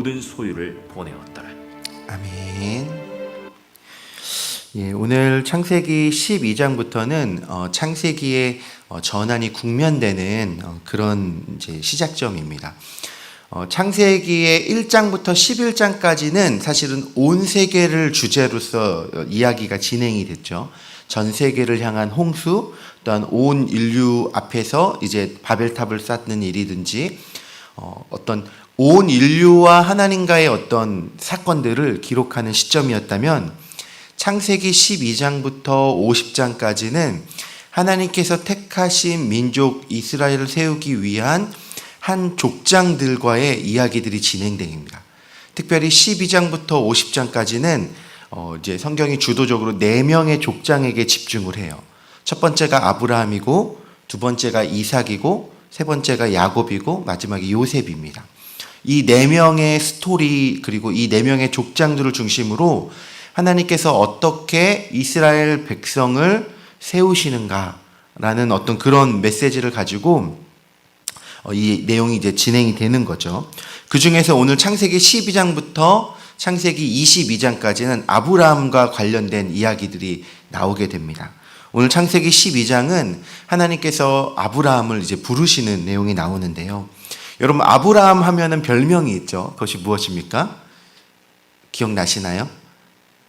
모든 소유를 보내었더라. 아멘. 예, 오늘 창세기 12장부터는 창세기의 전환이 국면되는 그런 이제 시작점입니다. 창세기의 1장부터 11장까지는 사실은 온 세계를 주제로서 이야기가 진행이 됐죠. 전 세계를 향한 홍수, 또한 온 인류 앞에서 이제 바벨탑을 쌓는 일이든지 어떤 온 인류와 하나님과의 어떤 사건들을 기록하는 시점이었다면 창세기 12장부터 50장까지는 하나님께서 택하신 민족 이스라엘을 세우기 위한 한 족장들과의 이야기들이 진행됩니다. 특별히 12장부터 50장까지는 이제 성경이 주도적으로 4명의 족장에게 집중을 해요. 첫 번째가 아브라함이고, 두 번째가 이삭이고, 세 번째가 야곱이고, 마지막이 요셉입니다. 이 4명의 스토리, 그리고 이 4명의 족장들을 중심으로 하나님께서 어떻게 이스라엘 백성을 세우시는가라는 어떤 그런 메시지를 가지고 이 내용이 이제 진행이 되는 거죠. 그 중에서 오늘 창세기 12장부터 창세기 22장까지는 아브라함과 관련된 이야기들이 나오게 됩니다. 오늘 창세기 12장은 하나님께서 아브라함을 이제 부르시는 내용이 나오는데요. 여러분, 아브라함 하면은 별명이 있죠. 그것이 무엇입니까? 기억나시나요?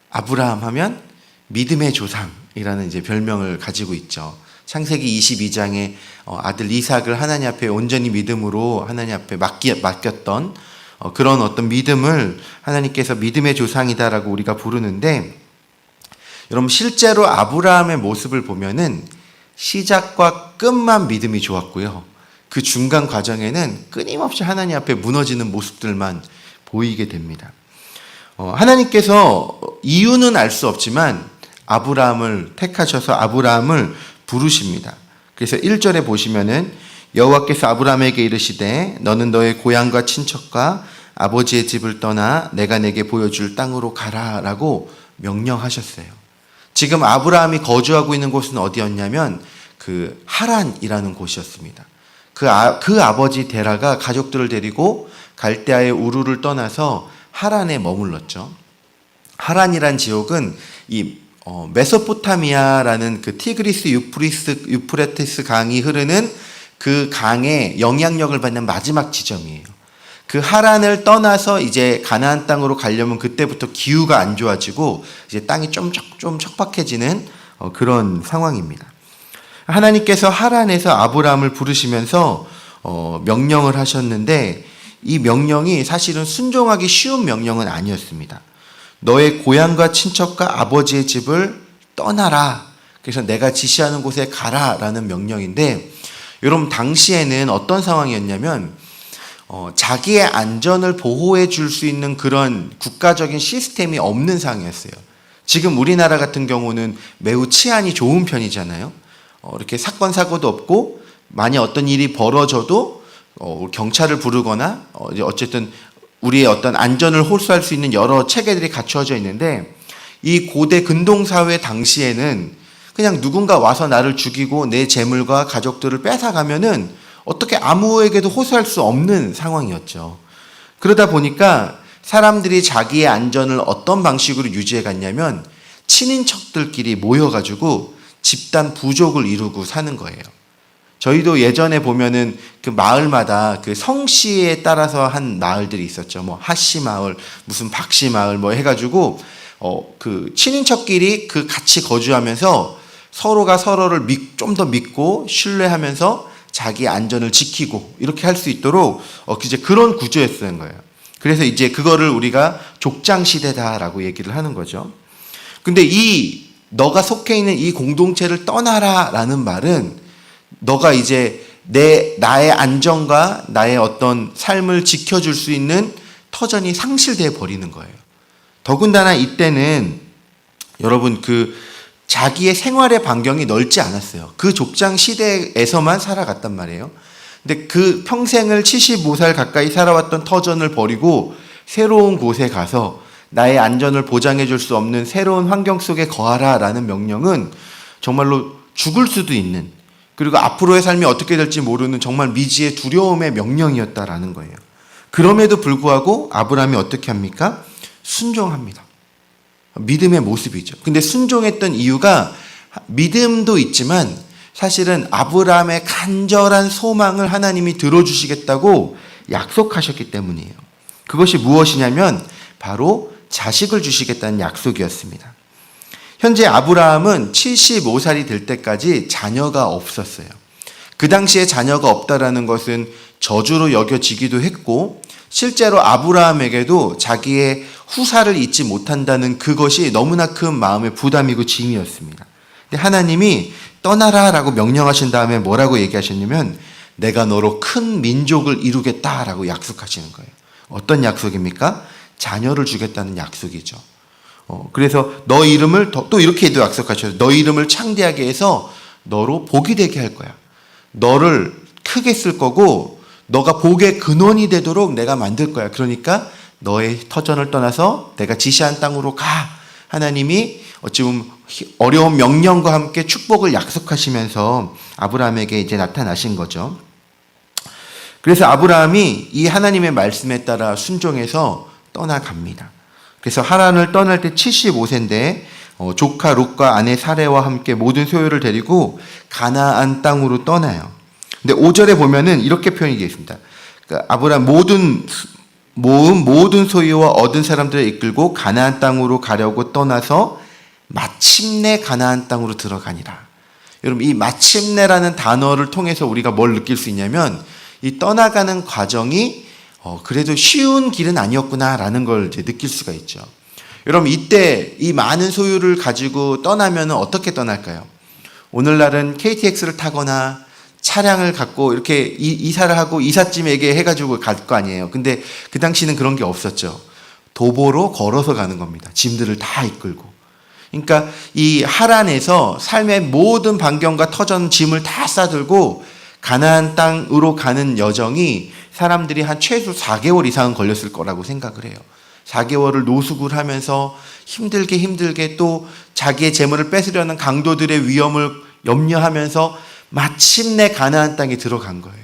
아브라함 하면 믿음의 조상이라는 이제 별명을 가지고 있죠. 창세기 22장에 아들 이삭을 하나님 앞에 온전히 믿음으로 하나님 앞에 맡겼던 그런 어떤 믿음을 하나님께서 믿음의 조상이다라고 우리가 부르는데, 여러분 실제로 아브라함의 모습을 보면은 시작과 끝만 믿음이 좋았고요. 그 중간 과정에는 끊임없이 하나님 앞에 무너지는 모습들만 보이게 됩니다. 하나님께서 이유는 알 수 없지만 아브라함을 택하셔서 아브라함을 부르십니다. 그래서 1절에 보시면은 여호와께서 아브라함에게 이르시되 너는 너의 고향과 친척과 아버지의 집을 떠나 내가 내게 보여줄 땅으로 가라라고 명령하셨어요. 지금 아브라함이 거주하고 있는 곳은 어디였냐면 그 하란이라는 곳이었습니다. 그 아버지 데라가 가족들을 데리고 갈대아의 우르를 떠나서 하란에 머물렀죠. 하란이란 지역은 이 메소포타미아라는 그 티그리스 유프레티스 강이 흐르는 그 강의 영향력을 받는 마지막 지점이에요. 그 하란을 떠나서 이제 가나안 땅으로 가려면 그때부터 기후가 안 좋아지고 이제 땅이 좀 척박해지는 그런 상황입니다. 하나님께서 하란에서 아브라함을 부르시면서 명령을 하셨는데, 이 명령이 사실은 순종하기 쉬운 명령은 아니었습니다. 너의 고향과 친척과 아버지의 집을 떠나라. 그래서 내가 지시하는 곳에 가라라는 명령인데, 여러분 당시에는 어떤 상황이었냐면 자기의 안전을 보호해 줄 수 있는 그런 국가적인 시스템이 없는 상황이었어요. 지금 우리나라 같은 경우는 매우 치안이 좋은 편이잖아요. 이렇게 사건 사고도 없고, 만약 어떤 일이 벌어져도 경찰을 부르거나 어쨌든 우리의 어떤 안전을 홀수할 수 있는 여러 체계들이 갖추어져 있는데, 이 고대 근동사회 당시에는 그냥 누군가 와서 나를 죽이고 내 재물과 가족들을 뺏어가면은 어떻게 아무에게도 호소할 수 없는 상황이었죠. 그러다 보니까 사람들이 자기의 안전을 어떤 방식으로 유지해 갔냐면 친인척들끼리 모여가지고 집단 부족을 이루고 사는 거예요. 저희도 예전에 보면은 그 마을마다 그 성씨에 따라서 한 마을들이 있었죠. 뭐 하씨 마을, 무슨 박씨 마을 뭐 해가지고 그 친인척끼리 그 같이 거주하면서 서로가 서로를 좀 더 믿고 신뢰하면서 자기 안전을 지키고 이렇게 할 수 있도록 이제 그런 구조였던 거예요. 그래서 이제 그거를 우리가 족장 시대다라고 얘기를 하는 거죠. 근데 너가 속해 있는 이 공동체를 떠나라라는 말은 너가 이제 나의 안전과 나의 어떤 삶을 지켜줄 수 있는 터전이 상실되어 버리는 거예요. 더군다나 이때는 여러분 자기의 생활의 반경이 넓지 않았어요. 그 족장 시대에서만 살아갔단 말이에요. 근데 그 평생을 75살 가까이 살아왔던 터전을 버리고 새로운 곳에 가서 나의 안전을 보장해 줄 수 없는 새로운 환경 속에 거하라라는 명령은 정말로 죽을 수도 있는, 그리고 앞으로의 삶이 어떻게 될지 모르는 정말 미지의 두려움의 명령이었다라는 거예요. 그럼에도 불구하고 아브라함이 어떻게 합니까? 순종합니다. 믿음의 모습이죠. 근데 순종했던 이유가 믿음도 있지만 사실은 아브라함의 간절한 소망을 하나님이 들어주시겠다고 약속하셨기 때문이에요. 그것이 무엇이냐면 바로 자식을 주시겠다는 약속이었습니다. 현재 아브라함은 75살이 될 때까지 자녀가 없었어요. 그 당시에 자녀가 없다라는 것은 저주로 여겨지기도 했고 실제로 아브라함에게도 자기의 후사를 잊지 못한다는 그것이 너무나 큰 마음의 부담이고 짐이었습니다. 근데 하나님이 떠나라라고 명령하신 다음에 뭐라고 얘기하셨냐면 내가 너로 큰 민족을 이루겠다라고 약속하시는 거예요. 어떤 약속입니까? 자녀를 주겠다는 약속이죠. 그래서 너 이름을 또 이렇게도 약속하셨어요. 너 이름을 창대하게 해서 너로 복이 되게 할 거야. 너를 크게 쓸 거고 너가 복의 근원이 되도록 내가 만들 거야. 그러니까 너의 터전을 떠나서 내가 지시한 땅으로 가. 하나님이 어찌 보면 어려운 명령과 함께 축복을 약속하시면서 아브라함에게 이제 나타나신 거죠. 그래서 아브라함이 이 하나님의 말씀에 따라 순종해서 떠나갑니다. 그래서 하란을 떠날 때 75세인데 조카 롯과 아내 사레와 함께 모든 소유를 데리고 가나안 땅으로 떠나요. 근데 5절에 보면은 이렇게 표현이 되어 있습니다. 그러니까 아브라함 모든 소유와 얻은 사람들을 이끌고 가나안 땅으로 가려고 떠나서 마침내 가나안 땅으로 들어가니라. 여러분 이 마침내라는 단어를 통해서 우리가 뭘 느낄 수 있냐면 이 떠나가는 과정이 그래도 쉬운 길은 아니었구나라는 걸 이제 느낄 수가 있죠. 여러분 이때 이 많은 소유를 가지고 떠나면 어떻게 떠날까요? 오늘날은 KTX를 타거나 차량을 갖고 이렇게 이사를 하고 이삿짐에게 해가지고 갈 거 아니에요. 근데 그 당시는 그런 게 없었죠. 도보로 걸어서 가는 겁니다. 짐들을 다 이끌고. 그러니까 이 하란에서 삶의 모든 반경과 터전 짐을 다 싸들고 가나안 땅으로 가는 여정이 사람들이 한 최소 4개월 이상은 걸렸을 거라고 생각을 해요. 4개월을 노숙을 하면서 힘들게 또 자기의 재물을 뺏으려는 강도들의 위험을 염려하면서 마침내 가나안 땅에 들어간 거예요.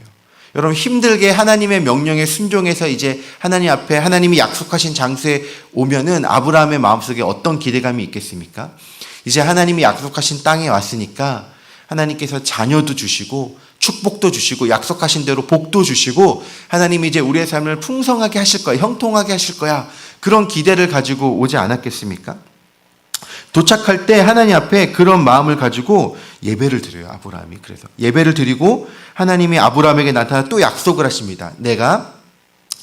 여러분 힘들게 하나님의 명령에 순종해서 이제 하나님 앞에 하나님이 약속하신 장소에 오면은 아브라함의 마음속에 어떤 기대감이 있겠습니까? 이제 하나님이 약속하신 땅에 왔으니까 하나님께서 자녀도 주시고 축복도 주시고 약속하신 대로 복도 주시고 하나님이 이제 우리의 삶을 풍성하게 하실 거야, 형통하게 하실 거야. 그런 기대를 가지고 오지 않았겠습니까? 도착할 때 하나님 앞에 그런 마음을 가지고 예배를 드려요. 아브라함이. 그래서 예배를 드리고 하나님이 아브라함에게 나타나 또 약속을 하십니다. 내가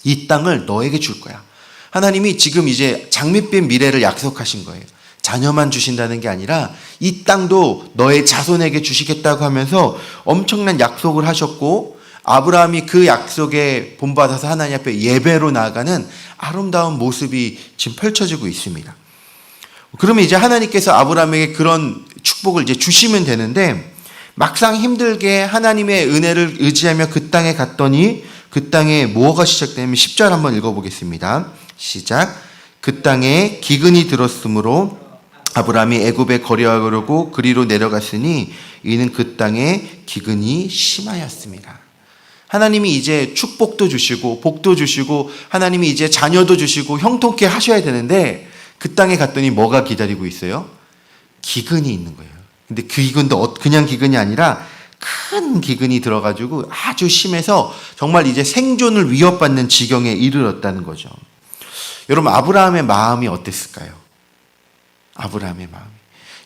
이 땅을 너에게 줄 거야. 하나님이 지금 이제 장밋빛 미래를 약속하신 거예요. 자녀만 주신다는 게 아니라 이 땅도 너의 자손에게 주시겠다고 하면서 엄청난 약속을 하셨고 아브라함이 그 약속에 본받아서 하나님 앞에 예배로 나아가는 아름다운 모습이 지금 펼쳐지고 있습니다. 그러면 이제 하나님께서 아브라함에게 그런 축복을 이제 주시면 되는데 막상 힘들게 하나님의 은혜를 의지하며 그 땅에 갔더니 그 땅에 뭐가 시작되냐면 10절 한번 읽어보겠습니다. 시작. 그 땅에 기근이 들었으므로 아브라함이 애굽에 거류하려고 그리로 내려갔으니 이는 그 땅에 기근이 심하였습니다. 하나님이 이제 축복도 주시고 복도 주시고 하나님이 이제 자녀도 주시고 형통케 하셔야 되는데 그 땅에 갔더니 뭐가 기다리고 있어요? 기근이 있는 거예요. 근데 그 기근도 그냥 기근이 아니라 큰 기근이 들어가지고 아주 심해서 정말 이제 생존을 위협받는 지경에 이르렀다는 거죠. 여러분 아브라함의 마음이 어땠을까요? 아브라함의 마음이.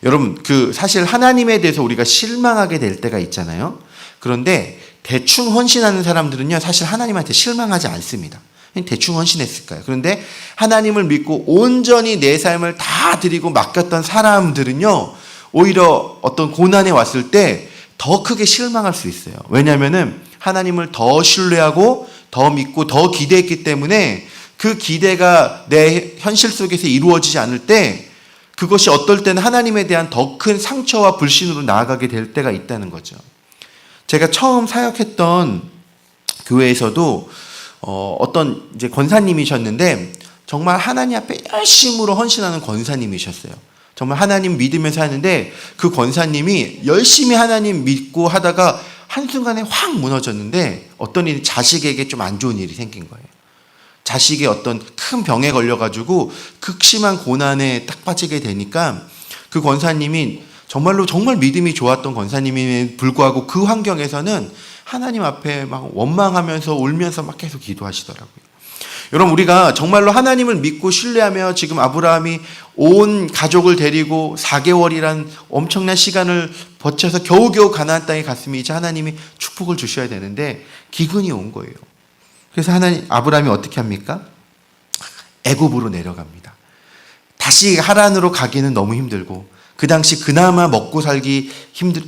여러분 사실 하나님에 대해서 우리가 실망하게 될 때가 있잖아요. 그런데 대충 헌신하는 사람들은요 사실 하나님한테 실망하지 않습니다. 대충 헌신했을까요? 그런데 하나님을 믿고 온전히 내 삶을 다 드리고 맡겼던 사람들은요 오히려 어떤 고난에 왔을 때 더 크게 실망할 수 있어요. 왜냐하면은 하나님을 더 신뢰하고 더 믿고 더 기대했기 때문에 그 기대가 내 현실 속에서 이루어지지 않을 때 그것이 어떨 때는 하나님에 대한 더 큰 상처와 불신으로 나아가게 될 때가 있다는 거죠. 제가 처음 사역했던 교회에서도 어떤 이제 권사님이셨는데 정말 하나님 앞에 열심으로 헌신하는 권사님이셨어요. 정말 하나님 믿으면서 하는데 그 권사님이 열심히 하나님 믿고 하다가 한순간에 확 무너졌는데 어떤 일이 자식에게 좀 안 좋은 일이 생긴 거예요. 자식의 어떤 큰 병에 걸려가지고 극심한 고난에 딱 빠지게 되니까 그 권사님이 정말로 정말 믿음이 좋았던 권사님임에 불구하고 그 환경에서는 하나님 앞에 막 원망하면서 울면서 막 계속 기도하시더라고요. 여러분, 우리가 정말로 하나님을 믿고 신뢰하며 지금 아브라함이 온 가족을 데리고 4개월이란 엄청난 시간을 버텨서 겨우겨우 가나안 땅에 갔으면 이제 하나님이 축복을 주셔야 되는데 기근이 온 거예요. 그래서 아브라함이 어떻게 합니까? 애굽으로 내려갑니다. 다시 하란으로 가기는 너무 힘들고 그 당시 그나마 먹고 살기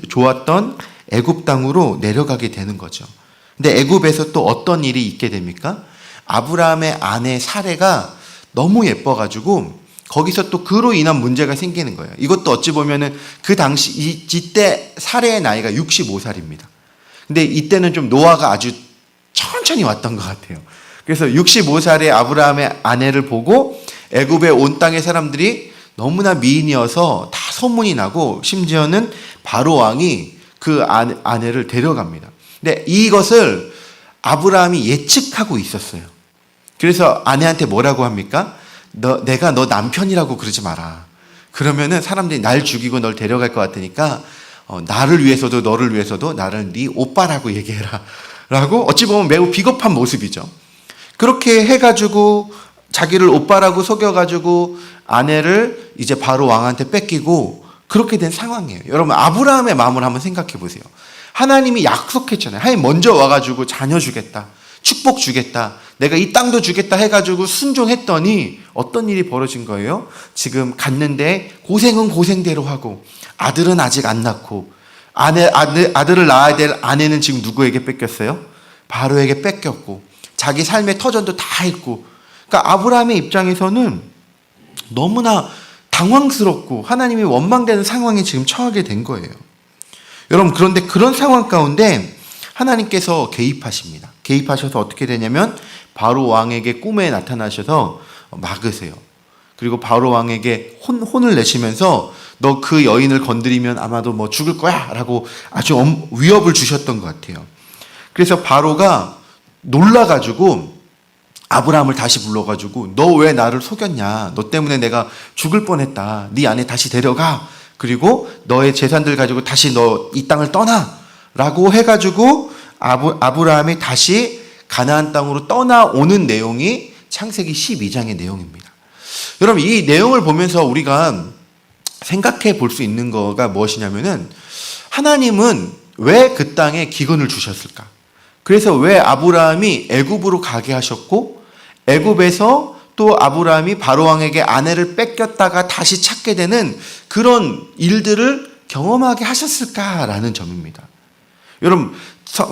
좋았던 애굽 땅으로 내려가게 되는 거죠. 근데 애굽에서 또 어떤 일이 있게 됩니까? 아브라함의 아내 사레가 너무 예뻐가지고 거기서 또 그로 인한 문제가 생기는 거예요. 이것도 어찌 보면은 그 당시 이때 사레의 나이가 65살입니다. 근데 이때는 좀 노화가 아주 천천히 왔던 것 같아요. 그래서 65살의 아브라함의 아내를 보고 애굽에 온 땅의 사람들이 너무나 미인이어서 다 소문이 나고 심지어는 바로 왕이 그 아내를 데려갑니다. 근데 이것을 아브라함이 예측하고 있었어요. 그래서 아내한테 뭐라고 합니까? 내가 너 남편이라고 그러지 마라. 그러면은 사람들이 날 죽이고 널 데려갈 것 같으니까 나를 위해서도 너를 위해서도 나를 네 오빠라고 얘기해라. 라고 어찌 보면 매우 비겁한 모습이죠. 그렇게 해가지고 자기를 오빠라고 속여가지고 아내를 이제 바로 왕한테 뺏기고 그렇게 된 상황이에요. 여러분, 아브라함의 마음을 한번 생각해 보세요. 하나님이 약속했잖아요. 하나님 먼저 와가지고 자녀 주겠다. 축복 주겠다. 내가 이 땅도 주겠다 해가지고 순종했더니 어떤 일이 벌어진 거예요? 지금 갔는데 고생은 고생대로 하고 아들은 아직 안 낳고 아들을 낳아야 될 아내는 지금 누구에게 뺏겼어요? 바로에게 뺏겼고 자기 삶의 터전도 다 했고 그러니까 아브라함의 입장에서는 너무나 당황스럽고 하나님이 원망되는 상황에 지금 처하게 된 거예요. 여러분, 그런데 그런 상황 가운데 하나님께서 개입하십니다. 개입하셔서 어떻게 되냐면 바로 왕에게 꿈에 나타나셔서 막으세요. 그리고 바로 왕에게 혼을 내시면서 너 그 여인을 건드리면 아마도 뭐 죽을 거야 라고 아주 위협을 주셨던 것 같아요. 그래서 바로가 놀라가지고 아브라함을 다시 불러가지고 너 왜 나를 속였냐? 너 때문에 내가 죽을 뻔했다. 네 아내 다시 데려가. 그리고 너의 재산들 가지고 다시 너 이 땅을 떠나. 라고 해가지고 아브라함이 다시 가나안 땅으로 떠나오는 내용이 창세기 12장의 내용입니다. 여러분, 이 내용을 보면서 우리가 생각해 볼 수 있는 거가 무엇이냐면은 하나님은 왜 그 땅에 기근을 주셨을까? 그래서 왜 아브라함이 애굽으로 가게 하셨고 애굽에서 또 아브라함이 바로 왕에게 아내를 뺏겼다가 다시 찾게 되는 그런 일들을 경험하게 하셨을까라는 점입니다. 여러분,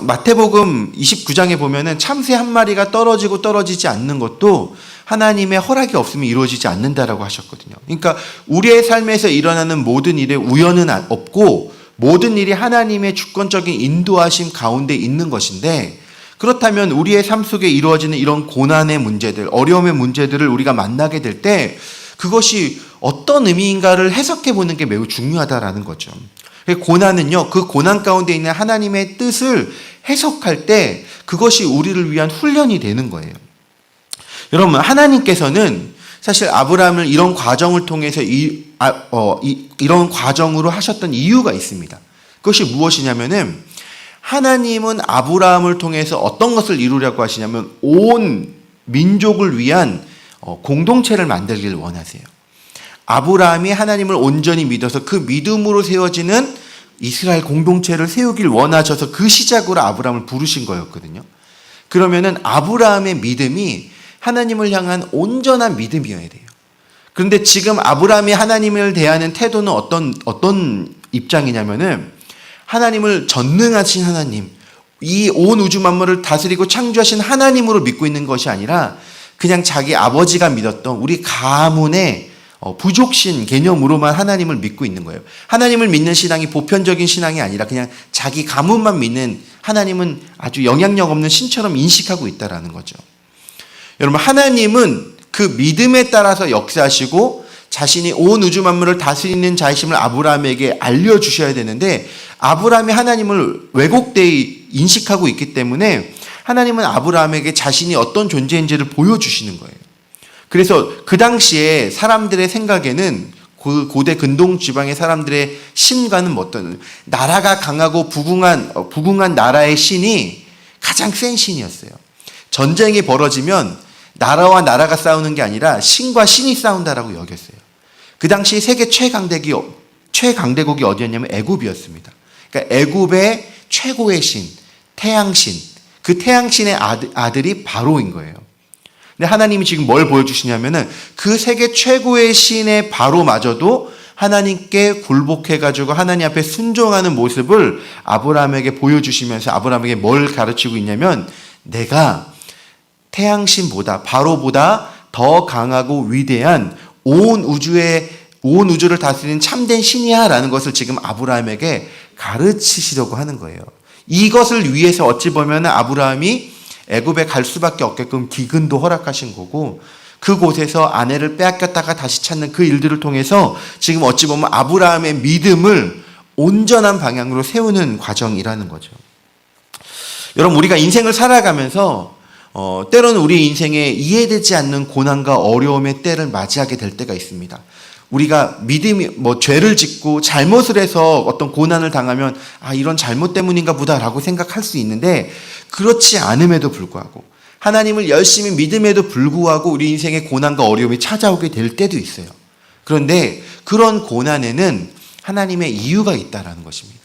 마태복음 29장에 보면은 참새 한 마리가 떨어지고 떨어지지 않는 것도 하나님의 허락이 없으면 이루어지지 않는다라고 하셨거든요. 그러니까 우리의 삶에서 일어나는 모든 일에 우연은 없고 모든 일이 하나님의 주권적인 인도하심 가운데 있는 것인데 그렇다면 우리의 삶 속에 이루어지는 이런 고난의 문제들, 어려움의 문제들을 우리가 만나게 될 때 그것이 어떤 의미인가를 해석해 보는 게 매우 중요하다라는 거죠. 고난은요, 그 고난 가운데 있는 하나님의 뜻을 해석할 때 그것이 우리를 위한 훈련이 되는 거예요. 여러분, 하나님께서는 사실 아브라함을 이런 과정을 통해서 이런 과정으로 하셨던 이유가 있습니다. 그것이 무엇이냐면은 하나님은 아브라함을 통해서 어떤 것을 이루려고 하시냐면 온 민족을 위한 공동체를 만들기를 원하세요. 아브라함이 하나님을 온전히 믿어서 그 믿음으로 세워지는 이스라엘 공동체를 세우길 원하셔서 그 시작으로 아브라함을 부르신 거였거든요. 그러면은 아브라함의 믿음이 하나님을 향한 온전한 믿음이어야 돼요. 그런데 지금 아브라함이 하나님을 대하는 태도는 어떤 입장이냐면은 하나님을 전능하신 하나님, 이 온 우주 만물을 다스리고 창조하신 하나님으로 믿고 있는 것이 아니라 그냥 자기 아버지가 믿었던 우리 가문의 부족신 개념으로만 하나님을 믿고 있는 거예요. 하나님을 믿는 신앙이 보편적인 신앙이 아니라 그냥 자기 가문만 믿는 하나님은 아주 영향력 없는 신처럼 인식하고 있다라는 거죠. 여러분, 하나님은 그 믿음에 따라서 역사하시고 자신이 온 우주 만물을 다스리는 자이심을 아브라함에게 알려주셔야 되는데 아브라함이 하나님을 왜곡되이 인식하고 있기 때문에 하나님은 아브라함에게 자신이 어떤 존재인지를 보여주시는 거예요. 그래서 그 당시에 사람들의 생각에는 그 고대 근동 지방의 사람들의 신과는 어떤 나라가 강하고 부궁한 나라의 신이 가장 센 신이었어요. 전쟁이 벌어지면 나라와 나라가 싸우는 게 아니라 신과 신이 싸운다라고 여겼어요. 그 당시 세계 최강대국이 어디였냐면 애굽이었습니다. 그러니까 애굽의 최고의 신, 태양신, 그 태양신의 아들이 바로인 거예요. 근데 하나님이 지금 뭘 보여주시냐면은 그 세계 최고의 신의 바로마저도 하나님께 굴복해가지고 하나님 앞에 순종하는 모습을 아브라함에게 보여주시면서 아브라함에게 뭘 가르치고 있냐면 내가 태양신보다 바로보다 더 강하고 위대한 온 우주를 다스리는 참된 신이야 라는 것을 지금 아브라함에게 가르치시려고 하는 거예요. 이것을 위해서 어찌 보면 아브라함이 애굽에 갈 수밖에 없게끔 기근도 허락하신 거고 그곳에서 아내를 빼앗겼다가 다시 찾는 그 일들을 통해서 지금 어찌 보면 아브라함의 믿음을 온전한 방향으로 세우는 과정이라는 거죠. 여러분 우리가 인생을 살아가면서 때로는 우리 인생에 이해되지 않는 고난과 어려움의 때를 맞이하게 될 때가 있습니다. 우리가 죄를 짓고 잘못을 해서 어떤 고난을 당하면 이런 잘못 때문인가 보다라고 생각할 수 있는데 그렇지 않음에도 불구하고 하나님을 열심히 믿음에도 불구하고 우리 인생에 고난과 어려움이 찾아오게 될 때도 있어요. 그런데 그런 고난에는 하나님의 이유가 있다라는 것입니다.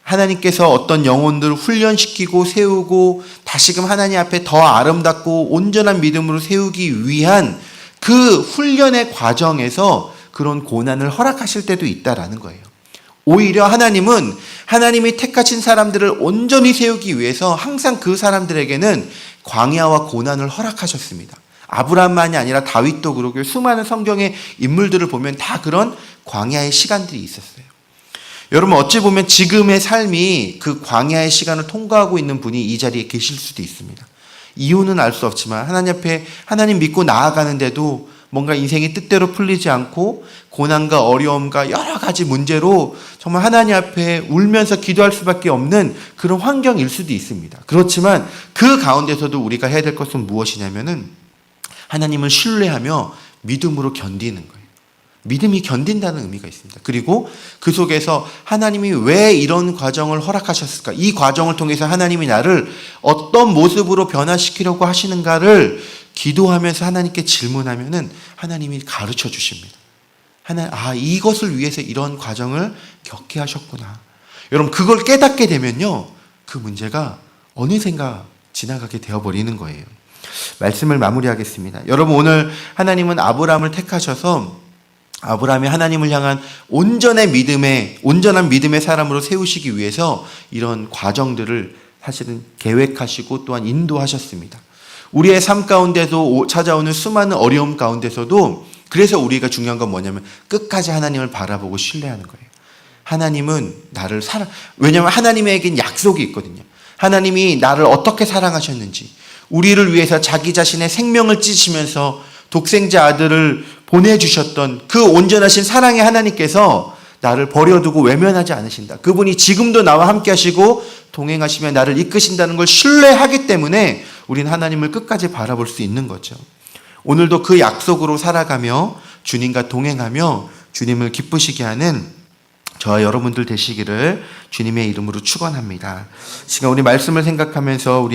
하나님께서 어떤 영혼들을 훈련시키고 세우고 다시금 하나님 앞에 더 아름답고 온전한 믿음으로 세우기 위한 그 훈련의 과정에서 그런 고난을 허락하실 때도 있다라는 거예요. 오히려 하나님은 하나님이 택하신 사람들을 온전히 세우기 위해서 항상 그 사람들에게는 광야와 고난을 허락하셨습니다. 아브라함만이 아니라 다윗도 그러고 수많은 성경의 인물들을 보면 다 그런 광야의 시간들이 있었어요. 여러분 어찌 보면 지금의 삶이 그 광야의 시간을 통과하고 있는 분이 이 자리에 계실 수도 있습니다. 이유는 알 수 없지만 하나님 앞에 하나님 믿고 나아가는데도 뭔가 인생이 뜻대로 풀리지 않고 고난과 어려움과 여러 가지 문제로 정말 하나님 앞에 울면서 기도할 수밖에 없는 그런 환경일 수도 있습니다. 그렇지만 그 가운데서도 우리가 해야 될 것은 무엇이냐면은 하나님을 신뢰하며 믿음으로 견디는 거예요. 믿음이 견딘다는 의미가 있습니다. 그리고 그 속에서 하나님이 왜 이런 과정을 허락하셨을까? 이 과정을 통해서 하나님이 나를 어떤 모습으로 변화시키려고 하시는가를 기도하면서 하나님께 질문하면은 하나님이 가르쳐 주십니다. 이것을 위해서 이런 과정을 겪게 하셨구나. 여러분 그걸 깨닫게 되면요. 그 문제가 어느샌가 지나가게 되어버리는 거예요. 말씀을 마무리하겠습니다. 여러분 오늘 하나님은 아브라함을 택하셔서 아브라함이 하나님을 향한 온전한 믿음의 사람으로 세우시기 위해서 이런 과정들을 사실은 계획하시고 또한 인도하셨습니다. 우리의 삶 가운데도 찾아오는 수많은 어려움 가운데서도 그래서 우리가 중요한 건 뭐냐면 끝까지 하나님을 바라보고 신뢰하는 거예요. 하나님은 나를 왜냐하면 하나님에겐 약속이 있거든요. 하나님이 나를 어떻게 사랑하셨는지 우리를 위해서 자기 자신의 생명을 찢으시면서 독생자 아들을 보내주셨던 그 온전하신 사랑의 하나님께서 나를 버려두고 외면하지 않으신다. 그분이 지금도 나와 함께 하시고 동행하시며 나를 이끄신다는 걸 신뢰하기 때문에 우리는 하나님을 끝까지 바라볼 수 있는 거죠. 오늘도 그 약속으로 살아가며 주님과 동행하며 주님을 기쁘시게 하는 저와 여러분들 되시기를 주님의 이름으로 축원합니다. 지금 우리 말씀을 생각하면서 우리